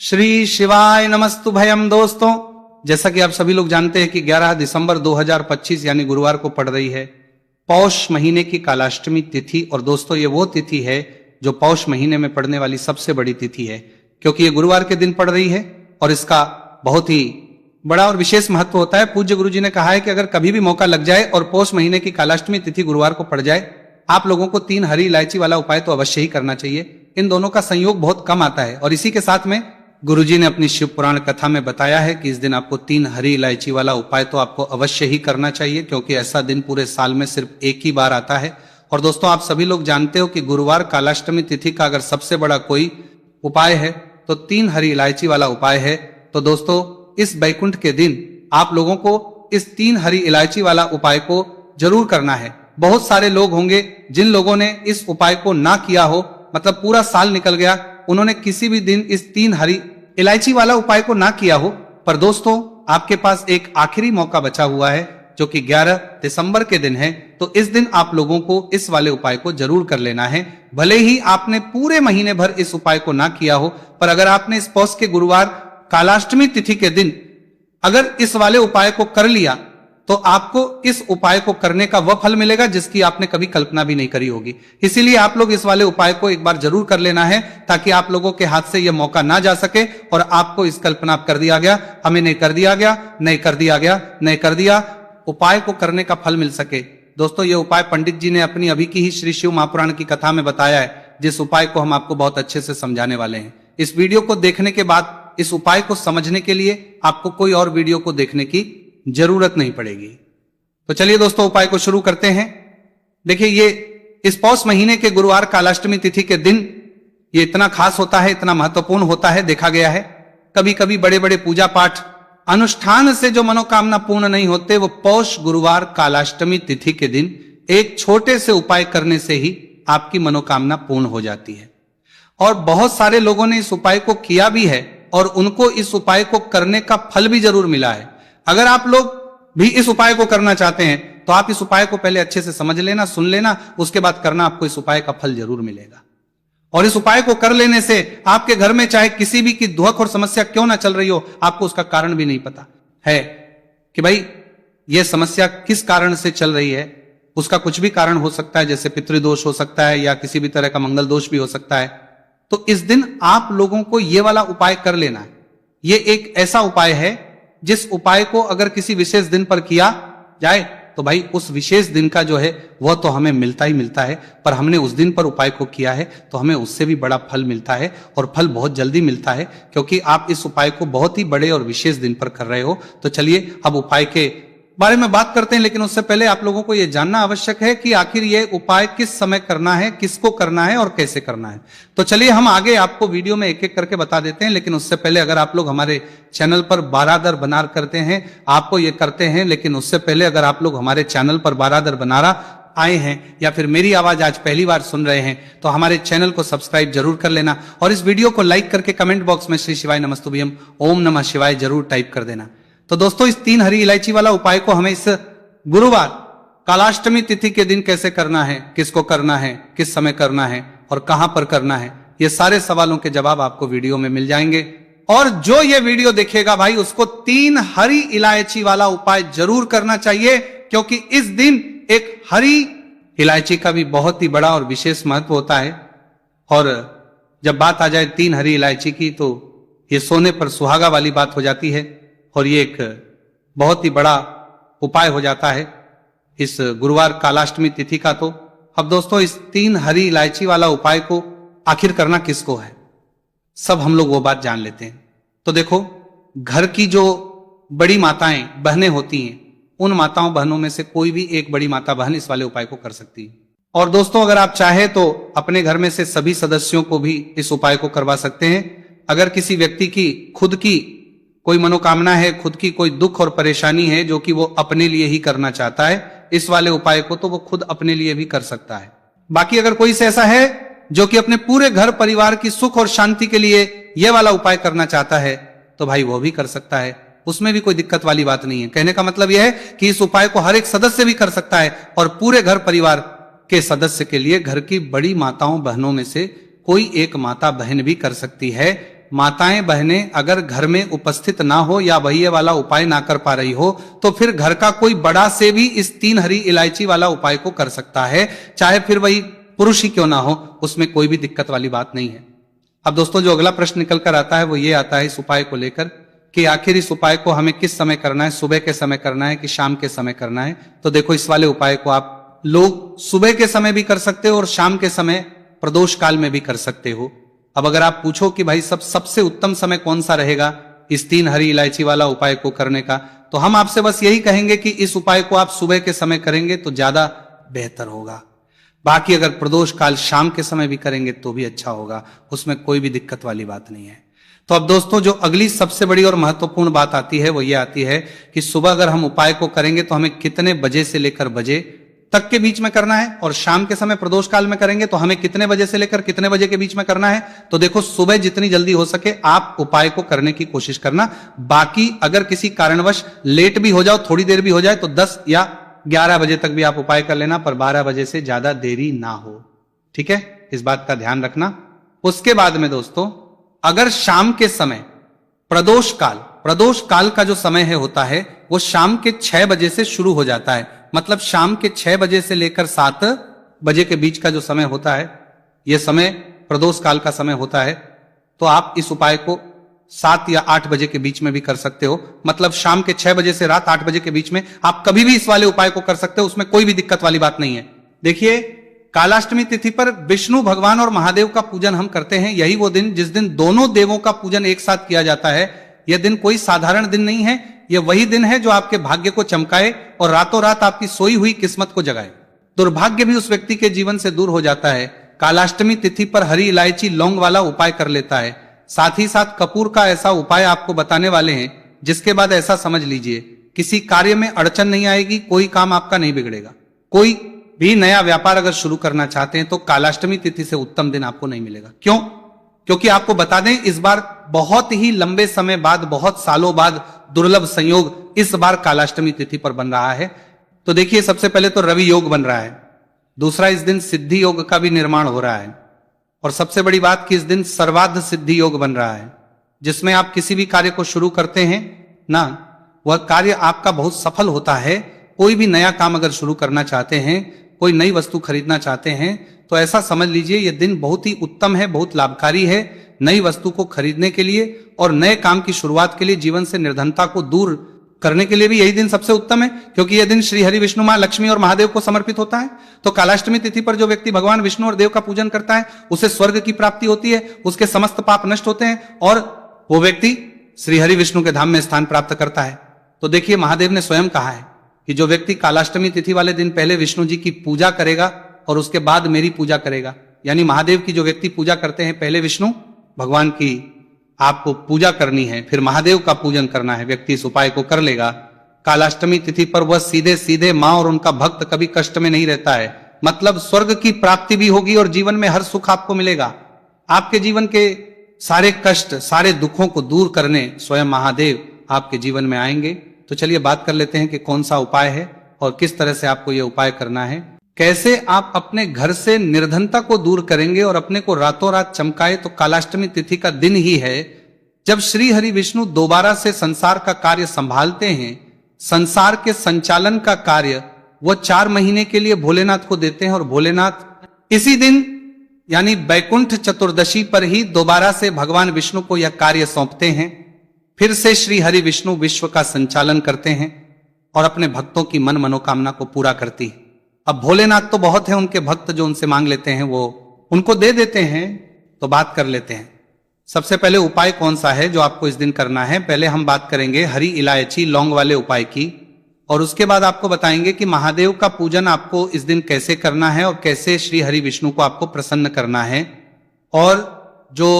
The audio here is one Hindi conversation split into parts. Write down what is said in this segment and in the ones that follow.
श्री शिवाय नमस्तुभयम। दोस्तों, जैसा कि आप सभी लोग जानते हैं कि 11 दिसंबर 2025 यानी गुरुवार को पड़ रही है पौष महीने की कालाष्टमी तिथि। और दोस्तों, ये वो तिथि है जो पौष महीने में पड़ने वाली सबसे बड़ी तिथि है, क्योंकि ये गुरुवार के दिन पड़ रही है और इसका बहुत ही बड़ा और विशेष महत्व होता है। पूज्य गुरु जी ने कहा है कि अगर कभी भी मौका लग जाए और पौष महीने की कालाष्टमी तिथि गुरुवार को पड़ जाए, आप लोगों को 3 हरी इलायची वाला उपाय तो अवश्य ही करना चाहिए। इन दोनों का संयोग बहुत कम आता है। और इसी के साथ में गुरुजी ने अपनी शिव पुराण कथा में बताया है कि इस दिन आपको 3 हरी इलायची वाला उपाय तो आपको अवश्य ही करना चाहिए, क्योंकि ऐसा दिन पूरे साल में सिर्फ एक ही बार आता है। और दोस्तों, आप सभी लोग जानते हो कि गुरुवार कालाष्टमी तिथि का अगर सबसे बड़ा कोई उपाय है तो 3 हरी इलायची वाला उपाय है। तो दोस्तों, इस बैकुंठ के दिन आप लोगों को इस 3 हरी इलायची वाला उपाय को जरूर करना है। बहुत सारे लोग होंगे जिन लोगों ने इस उपाय को ना किया हो, मतलब पूरा साल निकल गया, उन्होंने किसी भी दिन इस 3 हरी इलायची वाला उपाय को ना किया हो। पर दोस्तों, आपके पास एक आखिरी मौका बचा हुआ है जो कि 11 दिसंबर के दिन है। तो इस दिन आप लोगों को इस वाले उपाय को जरूर कर लेना है। भले ही आपने पूरे महीने भर इस उपाय को ना किया हो, पर अगर आपने इस पौष के गुरुवार कालाष्टमी तिथि के दिन अगर इस वाले उपाय को कर लिया तो आपको इस उपाय को करने का वह फल मिलेगा जिसकी आपने कभी कल्पना भी नहीं करी होगी। इसीलिए आप लोग इस वाले उपाय को एक बार जरूर कर लेना है, ताकि आप लोगों के हाथ से यह मौका ना जा सके और आपको इस कल्पना कर दिया गया, हमें नहीं कर दिया गया, नहीं कर दिया गया, नहीं कर दिया, उपाय को करने का फल मिल सके। दोस्तों, यह उपाय पंडित जी ने अपनी अभी की ही श्री शिव महापुराण की कथा में बताया है, जिस उपाय को हम आपको बहुत अच्छे से समझाने वाले हैं। इस वीडियो को देखने के बाद इस उपाय को समझने के लिए आपको कोई और वीडियो को देखने की जरूरत नहीं पड़ेगी। तो चलिए दोस्तों, उपाय को शुरू करते हैं। देखिए, ये इस पौष महीने के गुरुवार कालाष्टमी तिथि के दिन ये इतना खास होता है, इतना महत्वपूर्ण होता है। देखा गया है कभी कभी बड़े बड़े पूजा पाठ अनुष्ठान से जो मनोकामना पूर्ण नहीं होते, वो पौष गुरुवार कालाष्टमी तिथि के दिन एक छोटे से उपाय करने से ही आपकी मनोकामना पूर्ण हो जाती है। और बहुत सारे लोगों ने इस उपाय को किया भी है और उनको इस उपाय को करने का फल भी जरूर मिला है। अगर आप लोग भी इस उपाय को करना चाहते हैं तो आप इस उपाय को पहले अच्छे से समझ लेना, सुन लेना, उसके बाद करना, आपको इस उपाय का फल जरूर मिलेगा। और इस उपाय को कर लेने से आपके घर में चाहे किसी भी की दुख और समस्या क्यों ना चल रही हो, आपको उसका कारण भी नहीं पता है कि भाई यह समस्या किस कारण से चल रही है। उसका कुछ भी कारण हो सकता है, जैसे पितृदोष हो सकता है या किसी भी तरह का मंगल दोष भी हो सकता है। तो इस दिन आप लोगों को यह वाला उपाय कर लेना है। यह एक ऐसा उपाय है जिस उपाय को अगर किसी विशेष दिन पर किया जाए तो भाई उस विशेष दिन का जो है वह तो हमें मिलता ही मिलता है, पर हमने उस दिन पर उपाय को किया है तो हमें उससे भी बड़ा फल मिलता है, और फल बहुत जल्दी मिलता है, क्योंकि आप इस उपाय को बहुत ही बड़े और विशेष दिन पर कर रहे हो। तो चलिए अब उपाय के बारे में बात करते हैं, लेकिन उससे पहले आप लोगों को यह जानना आवश्यक है कि आखिर यह उपाय किस समय करना है, किसको करना है और कैसे करना है। तो चलिए हम आगे आपको वीडियो में एक एक करके बता देते हैं। लेकिन उससे पहले अगर आप लोग हमारे चैनल पर बारादर बनार करते हैं, आपको ये करते हैं, लेकिन उससे पहले अगर आप लोग हमारे चैनल पर बारादर बनारा आए हैं या फिर मेरी आवाज आज पहली बार सुन रहे हैं, तो हमारे चैनल को सब्सक्राइब जरूर कर लेना और इस वीडियो को लाइक करके कमेंट बॉक्स में श्री शिवाय नमस्तुभ्यम ओम नमः शिवाय जरूर टाइप कर देना। तो दोस्तों, इस 3 हरी इलायची वाला उपाय को हमें इस गुरुवार कालाष्टमी तिथि के दिन कैसे करना है, किसको करना है, किस समय करना है और कहां पर करना है, ये सारे सवालों के जवाब आपको वीडियो में मिल जाएंगे। और जो ये वीडियो देखेगा भाई, उसको 3 हरी इलायची वाला उपाय जरूर करना चाहिए, क्योंकि इस दिन एक हरी इलायची का भी बहुत ही बड़ा और विशेष महत्व होता है। और जब बात आ जाए 3 हरी इलायची की, तो ये सोने पर सुहागा वाली बात हो जाती है और ये एक बहुत ही बड़ा उपाय हो जाता है इस गुरुवार कालाष्टमी तिथि का। तो अब दोस्तों, इस 3 हरी इलायची वाला उपाय को आखिर करना किसको है, सब हम लोग वो बात जान लेते हैं। तो देखो, घर की जो बड़ी माताएं बहनें होती हैं, उन माताओं बहनों में से कोई भी एक बड़ी माता बहन इस वाले उपाय को कर सकती है। और दोस्तों, अगर आप चाहे तो अपने घर में से सभी सदस्यों को भी इस उपाय को करवा सकते हैं। अगर किसी व्यक्ति की खुद की कोई मनोकामना है, खुद की कोई दुख और परेशानी है जो कि वो अपने लिए ही करना चाहता है, इस वाले उपाय को तो वो खुद अपने लिए भी कर सकता है। बाकी अगर कोई से ऐसा है जो कि अपने पूरे घर परिवार की सुख और शांति के लिए यह वाला उपाय करना चाहता है, तो भाई वो भी कर सकता है, उसमें भी कोई दिक्कत वाली बात नहीं है। कहने का मतलब यह है कि इस उपाय को हर एक सदस्य भी कर सकता है और पूरे घर परिवार के सदस्य के लिए घर की बड़ी माताओं बहनों में से कोई एक माता बहन भी कर सकती है। माताएं बहनें अगर घर में उपस्थित ना हो या वही ये वाला उपाय ना कर पा रही हो तो फिर घर का कोई बड़ा से भी इस 3 हरी इलायची वाला उपाय को कर सकता है, चाहे फिर वही पुरुष ही क्यों ना हो, उसमें कोई भी दिक्कत वाली बात नहीं है। अब दोस्तों जो अगला प्रश्न निकल कर आता है वो ये आता है इस उपाय को लेकर कि आखिर इस उपाय को हमें किस समय करना है, सुबह के समय करना है कि शाम के समय करना है। तो देखो इस वाले उपाय को आप लोग सुबह के समय भी कर सकते हो और शाम के समय प्रदोष काल में भी कर सकते हो। अब अगर आप पूछो कि भाई सबसे उत्तम समय कौन सा रहेगा इस 3 हरी इलायची वाला उपाय को करने का, तो हम आपसे बस यही कहेंगे कि इस उपाय को आप सुबह के समय करेंगे तो ज्यादा बेहतर होगा। बाकी अगर प्रदोष काल शाम के समय भी करेंगे तो भी अच्छा होगा, उसमें कोई भी दिक्कत वाली बात नहीं है। तो अब दोस्तों जो अगली सबसे बड़ी और महत्वपूर्ण बात आती है वो ये आती है कि सुबह अगर हम उपाय को करेंगे तो हमें कितने बजे से लेकर बजे तक के बीच में करना है, और शाम के समय प्रदोष काल में करेंगे तो हमें कितने बजे से लेकर कितने बजे के बीच में करना है। तो देखो सुबह जितनी जल्दी हो सके आप उपाय को करने की कोशिश करना। बाकी अगर किसी कारणवश लेट भी हो जाओ, थोड़ी देर भी हो जाए, तो 10 या 11 बजे तक भी आप उपाय कर लेना, पर 12 बजे से ज्यादा देरी ना हो। ठीक है, इस बात का ध्यान रखना। उसके बाद में दोस्तों अगर शाम के समय प्रदोष काल का जो समय है होता है वो शाम के 6 बजे से शुरू हो जाता है। मतलब शाम के 6 बजे से लेकर 7 बजे के बीच का जो समय होता है, यह समय प्रदोष काल का समय होता है। तो आप इस उपाय को 7 या 8 बजे के बीच में भी कर सकते हो। मतलब शाम के 6 बजे से रात 8 बजे के बीच में आप कभी भी इस वाले उपाय को कर सकते हो, उसमें कोई भी दिक्कत वाली बात नहीं है। देखिए कालाष्टमी तिथि पर विष्णु भगवान और महादेव का पूजन हम करते हैं। यही वो दिन जिस दिन दोनों देवों का पूजन एक साथ किया जाता है। यह दिन कोई साधारण दिन नहीं है, यह वही दिन है जो आपके भाग्य को चमकाए और रातों रात आपकी सोई हुई किस्मत को जगाए। दुर्भाग्य भी उस व्यक्ति के जीवन से दूर हो जाता है। कालाष्टमी तिथि पर हरी इलायची लौंग वाला उपाय कर लेता है। साथ ही साथ कपूर का ऐसा उपाय आपको बताने वाले हैं जिसके बाद ऐसा समझ लीजिए किसी कार्य में अड़चन नहीं आएगी, कोई काम आपका नहीं बिगड़ेगा। कोई भी नया व्यापार अगर शुरू करना चाहते हैं तो कालाष्टमी तिथि से उत्तम दिन आपको नहीं मिलेगा। क्यों? क्योंकि आपको बता दें इस बार बहुत ही लंबे समय बाद, बहुत सालों बाद दुर्लभ संयोग इस बार कालाष्टमी तिथि पर बन रहा है। तो देखिए सबसे पहले तो रवि योग बन रहा है, दूसरा इस दिन सिद्धि योग का भी निर्माण हो रहा है, और सबसे बड़ी बात कि इस दिन सर्वार्ध सिद्धि योग बन रहा है, जिसमें आप किसी भी कार्य को शुरू करते हैं ना, वह कार्य आपका बहुत सफल होता है। कोई भी नया काम अगर शुरू करना चाहते हैं, कोई नई वस्तु खरीदना चाहते हैं, तो ऐसा समझ लीजिए यह दिन बहुत ही उत्तम है, बहुत लाभकारी है नई वस्तु को खरीदने के लिए और नए काम की शुरुआत के लिए। जीवन से निर्धनता को दूर करने के लिए भी यही दिन सबसे उत्तम है, क्योंकि यह दिन श्री हरि विष्णु मां लक्ष्मी और महादेव को समर्पित होता है। तो कालाष्टमी तिथि पर जो व्यक्ति भगवान विष्णु और देव का पूजन करता है उसे स्वर्ग की प्राप्ति होती है, उसके समस्त पाप नष्ट होते हैं और वो व्यक्ति श्री हरि विष्णु के धाम में स्थान प्राप्त करता है। तो देखिए महादेव ने स्वयं कहा है कि जो व्यक्ति कालाष्टमी तिथि वाले दिन पहले विष्णु जी की पूजा करेगा और उसके बाद मेरी पूजा करेगा, यानी महादेव की जो व्यक्ति पूजा करते हैं, पहले विष्णु भगवान की आपको पूजा करनी है, फिर महादेव का पूजन करना है, व्यक्ति इस उपाय को कर लेगा। कालाष्टमी तिथि पर वह सीधे सीधे मां और उनका भक्त कभी कष्ट में नहीं रहता है। मतलब स्वर्ग की प्राप्ति भी होगी और जीवन में हर सुख आपको मिलेगा। आपके जीवन के सारे कष्ट, सारे दुखों को दूर करने स्वयं महादेव आपके जीवन में आएंगे। तो चलिए बात कर लेते हैं कि कौन सा उपाय है और किस तरह से आपको यह उपाय करना है, कैसे आप अपने घर से निर्धनता को दूर करेंगे और अपने को रातों रात चमकाए। तो कालाष्टमी तिथि का दिन ही है जब श्री हरि विष्णु दोबारा से संसार का कार्य संभालते हैं। संसार के संचालन का कार्य वो 4 महीने के लिए भोलेनाथ को देते हैं और भोलेनाथ इसी दिन यानी बैकुंठ चतुर्दशी पर ही दोबारा से भगवान विष्णु को यह कार्य सौंपते हैं। फिर से श्री हरि विष्णु विश्व का संचालन करते हैं और अपने भक्तों की मन मनोकामना को पूरा करती है। अब भोलेनाथ तो बहुत है, उनके भक्त जो उनसे मांग लेते हैं वो उनको दे देते हैं। तो बात कर लेते हैं सबसे पहले उपाय कौन सा है जो आपको इस दिन करना है। पहले हम बात करेंगे हरी इलायची लौंग वाले उपाय की, और उसके बाद आपको बताएंगे कि महादेव का पूजन आपको इस दिन कैसे करना है और कैसे श्री हरि विष्णु को आपको प्रसन्न करना है। और जो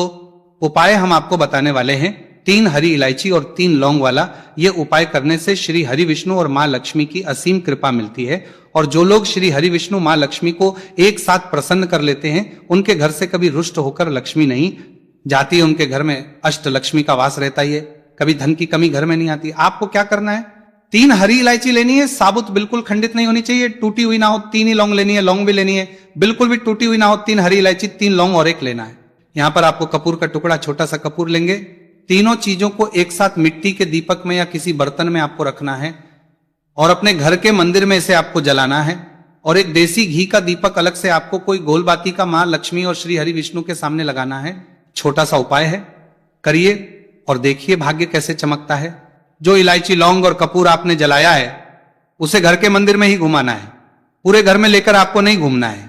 उपाय हम आपको बताने वाले हैं 3 हरी इलायची और 3 लौंग वाला, ये उपाय करने से श्री हरि विष्णु और मां लक्ष्मी की असीम कृपा मिलती है। और जो लोग श्री हरि विष्णु मां लक्ष्मी को एक साथ प्रसन्न कर लेते हैं उनके घर से कभी रुष्ट होकर लक्ष्मी नहीं जाती है, उनके घर में अष्ट लक्ष्मी का वास रहता ही है, कभी धन की कमी घर में नहीं आती। आपको क्या करना है, 3 हरी इलायची लेनी है, साबुत बिल्कुल खंडित नहीं होनी चाहिए, टूटी हुई ना हो। 3 ही लौंग लेनी है, लौंग भी लेनी है, बिल्कुल भी टूटी हुई ना हो। 3 हरी इलायची, 3 लौंग और 1 लेना है। यहां पर आपको कपूर का टुकड़ा, छोटा सा कपूर लेंगे। तीनों चीजों को एक साथ मिट्टी के दीपक में या किसी बर्तन में आपको रखना है और अपने घर के मंदिर में इसे आपको जलाना है। और एक देसी घी का दीपक अलग से आपको कोई गोलबाती का मां लक्ष्मी और श्री हरि विष्णु के सामने लगाना है। छोटा सा उपाय है, करिए और देखिए भाग्य कैसे चमकता है। जो इलायची, लौंग और कपूर आपने जलाया है उसे घर के मंदिर में ही घुमाना है, पूरे घर में लेकर आपको नहीं घूमना है।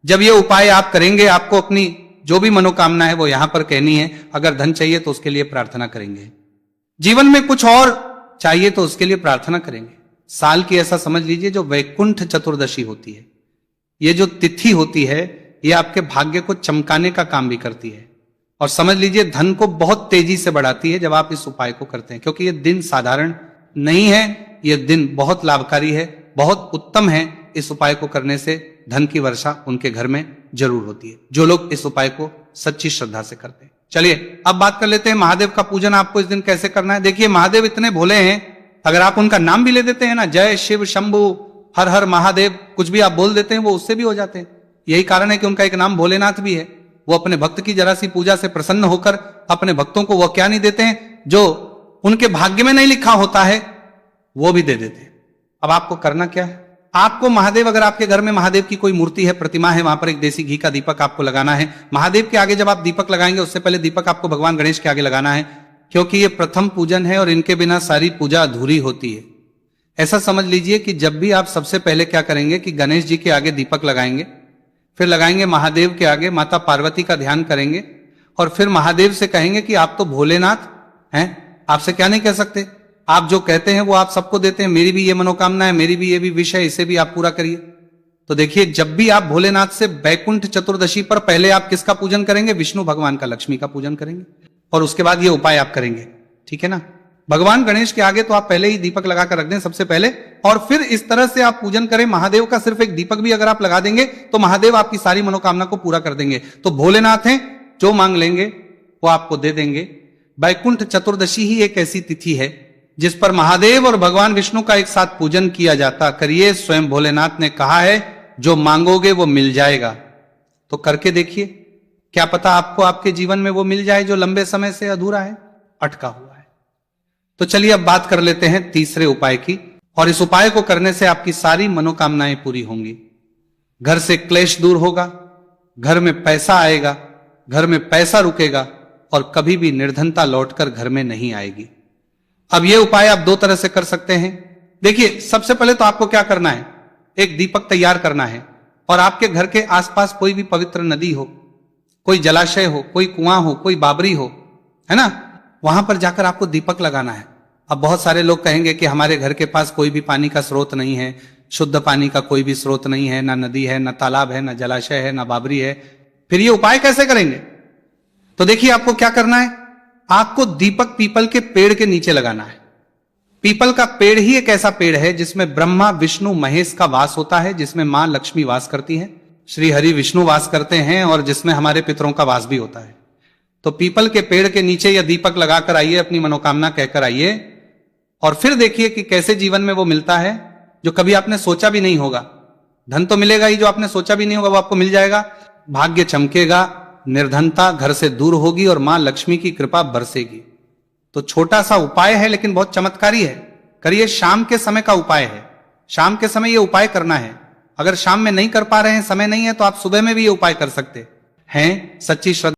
जब ये उपाय आप करेंगे, आपको अपनी जो भी मनोकामना है वो यहां पर कहनी है। अगर धन चाहिए तो उसके लिए प्रार्थना करेंगे, जीवन में कुछ और चाहिए तो उसके लिए प्रार्थना करेंगे। साल की ऐसा समझ लीजिए जो वैकुंठ चतुर्दशी होती है, ये जो तिथि होती है ये आपके भाग्य को चमकाने का काम भी करती है और समझ लीजिए धन को बहुत तेजी से बढ़ाती है जब आप इस उपाय को करते हैं। क्योंकि ये दिन साधारण नहीं है, ये दिन बहुत लाभकारी है, बहुत उत्तम है। इस उपाय को करने से धन की वर्षा उनके घर में जरूर होती है, जो लोग इस उपाय को सच्ची श्रद्धा से करते हैं। चलिए अब बात कर लेते हैं महादेव का पूजन आपको इस दिन कैसे करना है। देखिए महादेव इतने भोले हैं, अगर आप उनका नाम भी ले देते हैं ना, जय शिव शंभु हर हर महादेव, कुछ भी आप बोल देते हैं वो उससे भी हो जाते हैं। यही कारण है कि उनका एक नाम भोलेनाथ भी है। वो अपने भक्त की जरा सी पूजा से प्रसन्न होकर अपने भक्तों को वो क्या नहीं देते हैं जो उनके भाग्य में नहीं लिखा होता है, वो भी दे देते हैं। अब आपको करना क्या है, आपको महादेव, अगर आपके घर में महादेव की कोई मूर्ति है, प्रतिमा है, वहां पर एक देसी घी का दीपक आपको लगाना है। महादेव के आगे जब आप दीपक लगाएंगे उससे पहले दीपक आपको भगवान गणेश के आगे लगाना है, क्योंकि ये प्रथम पूजन है और इनके बिना सारी पूजा अधूरी होती है। ऐसा समझ लीजिए कि जब भी आप सबसे पहले क्या करेंगे कि गणेश जी के आगे दीपक लगाएंगे, फिर लगाएंगे महादेव के आगे, माता पार्वती का ध्यान करेंगे और फिर महादेव से कहेंगे कि आप तो भोलेनाथ हैं, आपसे क्या नहीं कह सकते, आप जो कहते हैं वो आप सबको देते हैं, मेरी भी ये मनोकामना है, मेरी भी ये भी विश है, इसे भी आप पूरा करिए। तो देखिए जब भी आप भोलेनाथ से वैकुंठ चतुर्दशी पर पहले आप किसका पूजन करेंगे, विष्णु भगवान का, लक्ष्मी का पूजन करेंगे और उसके बाद ये उपाय आप करेंगे, ठीक है ना। भगवान गणेश के आगे तो आप पहले ही दीपक लगाकर रख दें सबसे पहले, और फिर इस तरह से आप पूजन करें। महादेव का सिर्फ एक दीपक भी अगर आप लगा देंगे तो महादेव आपकी सारी मनोकामना को पूरा कर देंगे। तो भोलेनाथ हैं, जो मांग लेंगे वो आपको दे देंगे। वैकुंठ चतुर्दशी ही एक ऐसी तिथि है जिस पर महादेव और भगवान विष्णु का एक साथ पूजन किया जाता। करिए, स्वयं भोलेनाथ ने कहा है जो मांगोगे वो मिल जाएगा। तो करके देखिए, क्या पता आपको आपके जीवन में वो मिल जाए जो लंबे समय से अधूरा है, अटका हुआ है। तो चलिए अब बात कर लेते हैं तीसरे उपाय की, और इस उपाय को करने से आपकी सारी मनोकामनाएं पूरी होंगी। घर से क्लेश दूर होगा, घर में पैसा आएगा, घर में पैसा रुकेगा और कभी भी निर्धनता लौटकर घर में नहीं आएगी। अब यह उपाय आप दो तरह से कर सकते हैं। देखिए सबसे पहले तो आपको क्या करना है, एक दीपक तैयार करना है और आपके घर के आसपास कोई भी पवित्र नदी हो, कोई जलाशय हो, कोई कुआं हो, कोई बाबरी हो, है ना, वहां पर जाकर आपको दीपक लगाना है। अब बहुत सारे लोग कहेंगे कि हमारे घर के पास कोई भी पानी का स्रोत नहीं है, शुद्ध पानी का कोई भी स्रोत नहीं है, ना नदी है, ना तालाब है, ना जलाशय है, ना बाबरी है, फिर ये उपाय कैसे करेंगे। तो देखिए आपको क्या करना है, आपको दीपक पीपल के पेड़ के नीचे लगाना है। पीपल का पेड़ ही एक ऐसा पेड़ है जिसमें ब्रह्मा विष्णु महेश का वास होता है, जिसमें मां लक्ष्मी वास करती है, श्री हरि विष्णु वास करते हैं और जिसमें हमारे पितरों का वास भी होता है। तो पीपल के पेड़ के नीचे यह दीपक लगाकर आइए, अपनी मनोकामना कहकर आइए और फिर देखिए कि कैसे जीवन में वो मिलता है जो कभी आपने सोचा भी नहीं होगा। धन तो मिलेगा ही, जो आपने सोचा भी नहीं होगा वो आपको मिल जाएगा, भाग्य चमकेगा, निर्धनता घर से दूर होगी और मां लक्ष्मी की कृपा बरसेगी। तो छोटा सा उपाय है लेकिन बहुत चमत्कारी है। करिए, शाम के समय का उपाय है, शाम के समय ये उपाय करना है। अगर शाम में नहीं कर पा रहे हैं, समय नहीं है, तो आप सुबह में भी ये उपाय कर सकते हैं। सच्ची श्रद्धा